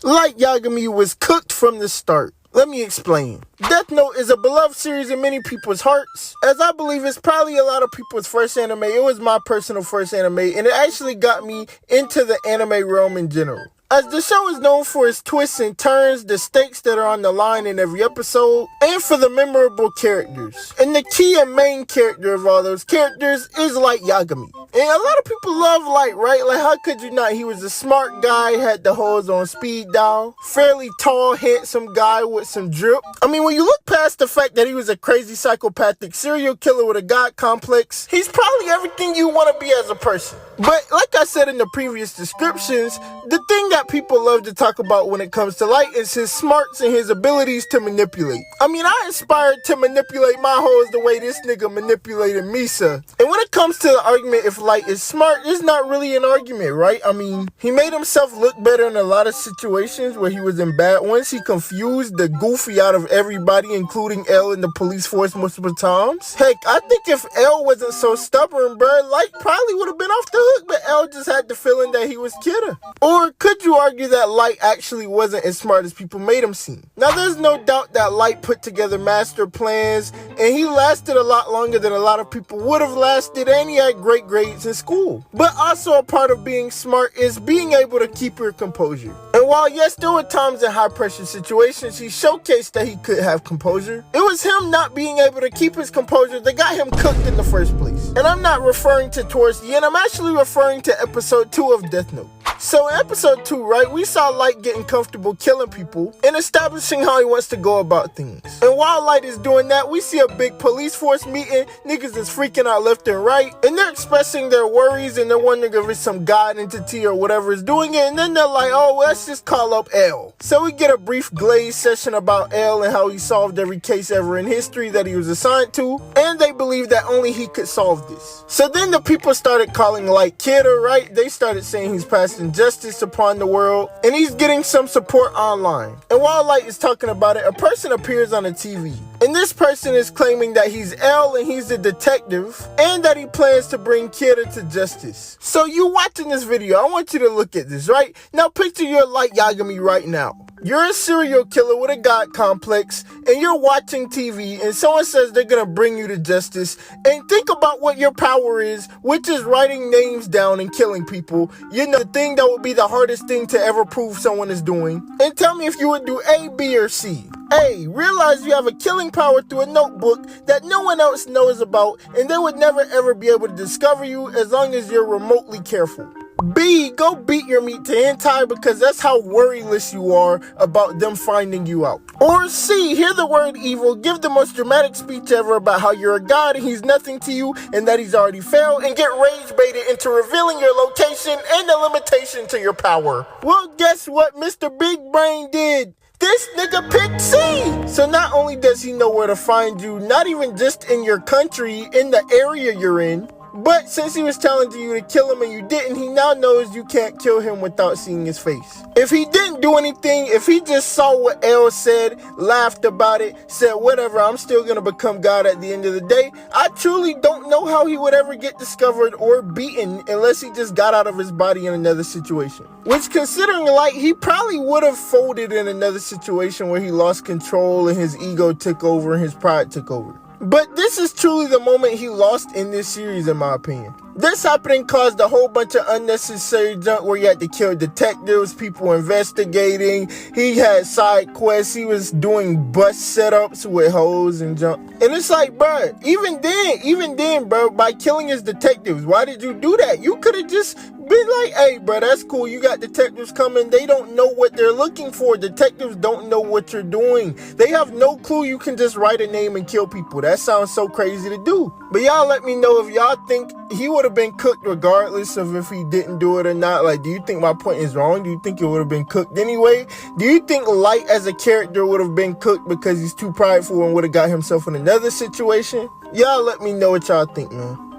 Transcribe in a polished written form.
Light Yagami was cooked from the start. Let me explain. Death Note is a beloved series in many people's hearts, as I believe it's probably a lot of people's first anime. It was my personal first anime, and it actually got me into the anime realm in general. As the show is known for its twists and turns, the stakes that are on the line in every episode, and for the memorable characters. And the key and main character of all those characters is Light Yagami. And a lot of people love Light, right? Like, how could you not? He was a smart guy, had the hoes on speed dial, fairly tall, handsome guy with some drip. I mean, when you look past the fact that he was a crazy psychopathic serial killer with a god complex, he's probably everything you want to be as a person. But like I said in the previous descriptions, the thing that people love to talk about when it comes to Light is his smarts and his abilities to manipulate. I mean, I aspired to manipulate my hoes the way this nigga manipulated Misa. And when it comes to the argument if Light is smart, it's not really an argument, right? I mean, he made himself look better in a lot of situations where he was in bad ones. He confused the goofy out of everybody, including L and the police force multiple times. Heck, I think if L wasn't so stubborn, bruh, Light probably would have been off the hook, but L just had the feeling that he was kidder. Or could you argue that Light actually wasn't as smart as people made him seem? Now, there's no doubt that Light put together master plans, and he lasted a lot longer than a lot of people would have lasted, and he had great grades in school. But also a part of being smart is being able to keep your composure. And while yes, there were times in high pressure situations he showcased that he could have composure, it was him not being able to keep his composure that got him cooked in the first place. And I'm not referring to towards the end, I'm actually referring to episode 2 of Death Note. So in episode 2, right, we saw Light getting comfortable killing people and establishing how he wants to go about things. And while Light is doing that, we see a big police force meeting. Niggas is freaking out left and right, and they're expressing their worries, and they're wondering if it's some god entity or whatever is doing it. And then they're like, oh, well, let's just call up L. So we get a brief glaze session about L and how he solved every case ever in history that he was assigned to, and they believe that only he could solve this. So then the people started calling Light Kidder, right? They started saying he's passing justice upon the world, and he's getting some support online. And while Light is talking about it, a person appears on the TV, and this person is claiming that he's L and he's a detective, and that he plans to bring Kidder to justice. So you watching this video, I want you to look at this, right? Now picture your Light Yagami right now. You're a serial killer with a god complex, and you're watching TV, and someone says they're gonna bring you to justice, and think about what your power is, which is writing names down and killing people. You know, the thing that would be the hardest thing to ever prove someone is doing. And tell me if you would do A, B, or C. A, realize you have a killing power through a notebook that no one else knows about, and they would never ever be able to discover you as long as you're remotely careful. B, go beat your meat to hentai because that's how worryless you are about them finding you out. Or C, hear the word evil, give the most dramatic speech ever about how you're a god and he's nothing to you and that he's already failed, and get rage baited into revealing your location and the limitation to your power. Well, guess what Mr. Big Brain did? This nigga picked C! So not only does he know where to find you, not even just in your country, in the area you're in, but since he was telling you to kill him and you didn't, he now knows you can't kill him without seeing his face. If he didn't do anything, if he just saw what L said, laughed about it, said whatever, I'm still gonna become God at the end of the day, I truly don't know how he would ever get discovered or beaten unless he just got out of his body in another situation. Which, considering Light, he probably would have folded in another situation where he lost control and his ego took over and his pride took over. But this is truly the moment he lost in this series, in my opinion. This happening caused a whole bunch of unnecessary junk where he had to kill detectives, people investigating, he had side quests, he was doing bus setups with hoes and junk. And it's like, bruh, even then, bro, by killing his detectives, why did you do that? You could have just been like, hey, bro, that's cool, you got detectives coming, they don't know what they're looking for. Detectives don't know what you're doing. They have no clue you can just write a name and kill people. That sounds so crazy to do. But y'all let me know if y'all think he would have been cooked regardless of if he didn't do it or not. Like, do you think my point is wrong? Do you think it would have been cooked anyway? Do you think Light as a character would have been cooked because he's too prideful and would have got himself in another situation? Y'all let me know what y'all think, man.